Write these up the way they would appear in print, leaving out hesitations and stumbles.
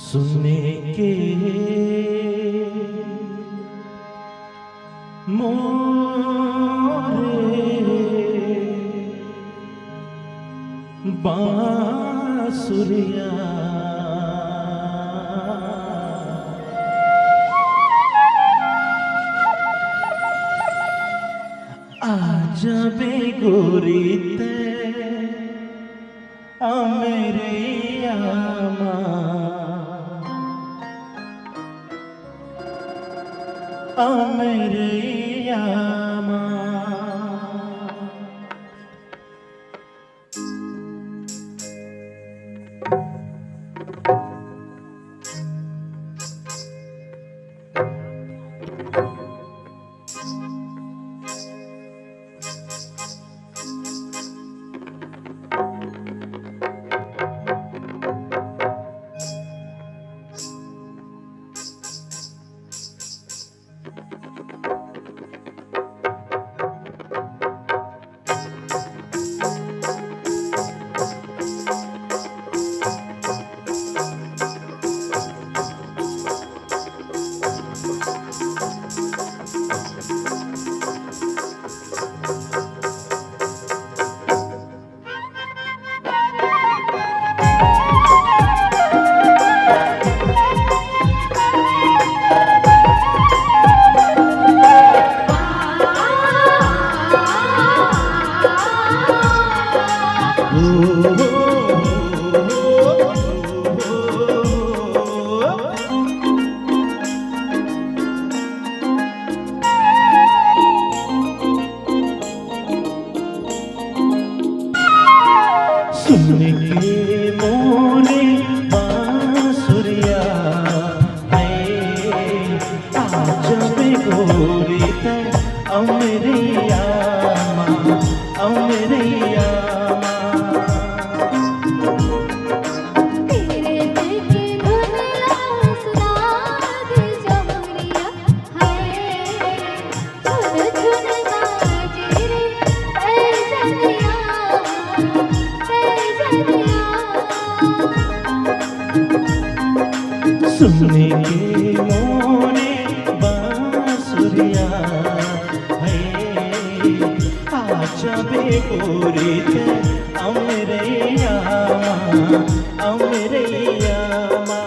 सुनने के मोरे बांसुरिया आजा बेगोरी ते मेरे आमा मेरे आमा सुनने के मोरे बांसुरिया है आजा बेगोरी ते मेरे आमा मेरे आमा तेरे दिल की धुन सुना दे जमुरिया है धुन धुन बाजे रे ऐ जनिया सुनने के मोरे बांसुरिया है आजा बेगोरी ते मेरे आमा मेरे आमा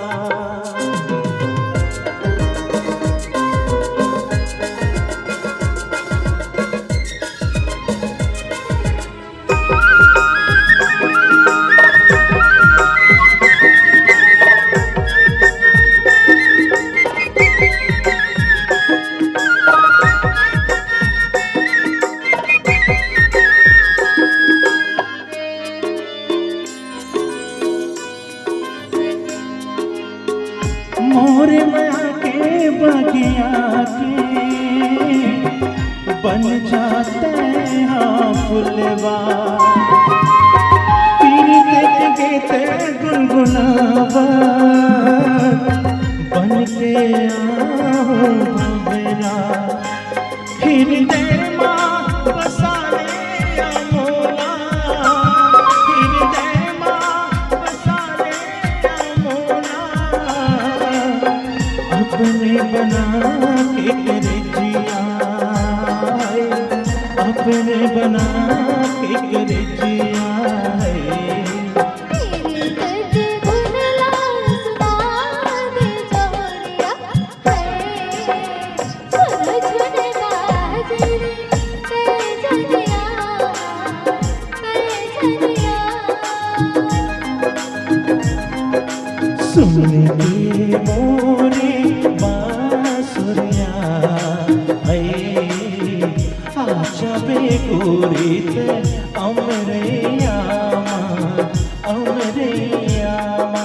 मोरे माया के बगिया के बन जाते हैं फुलवा पीरी देख गीते गुनगुनावा बन के आओ भंवरा फिर दे माँ बसा ले मोला फिर दे माँ बसा ले मोला अपने बना के करे जिया अपने बना के करे जिया तेरे दर्द धुन सुना दे सुन के मोरे बांसुरिया आजा बेगोरीत अमरैयामा अमरैयामा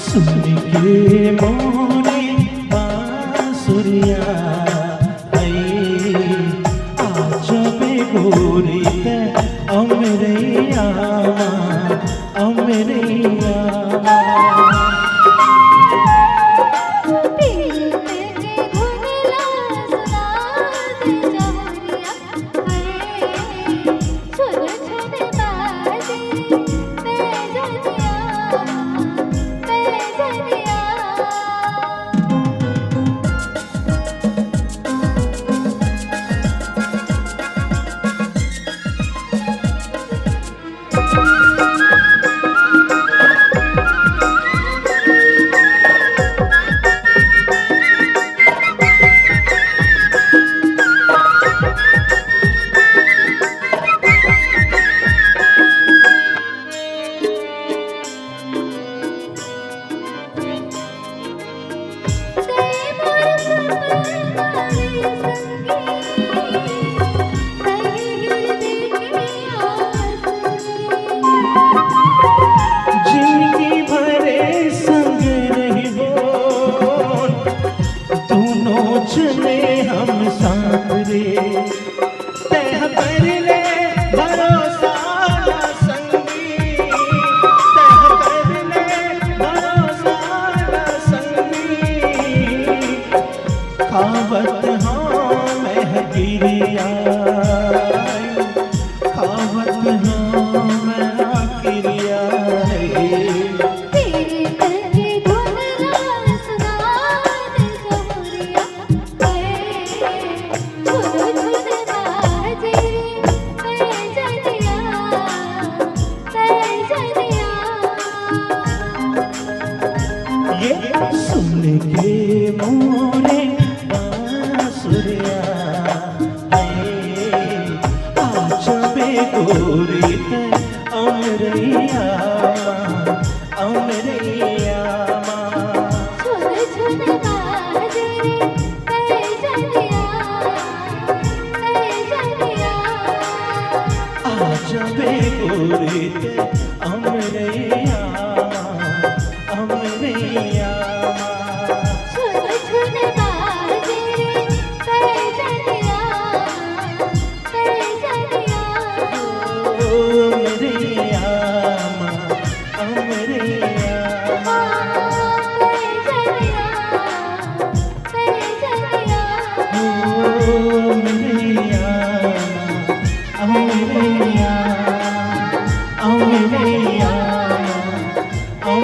सुन के मोरे बांसुरिया आजा बेगोरीत अमरैयामा अमरैयामा हम साथ रे तह कर ले भरोसा ना संगी तह कर ले भरोसा ना संगी खावत हाँ मैं गिरिया खावत हाँ मैं गिरिया सुन के मोरे बांसुरिया आजा बेगोरीत अमरैयामा अमरैयामा आजा बेगोरीत अमरैयामा अमरैयामा Oh,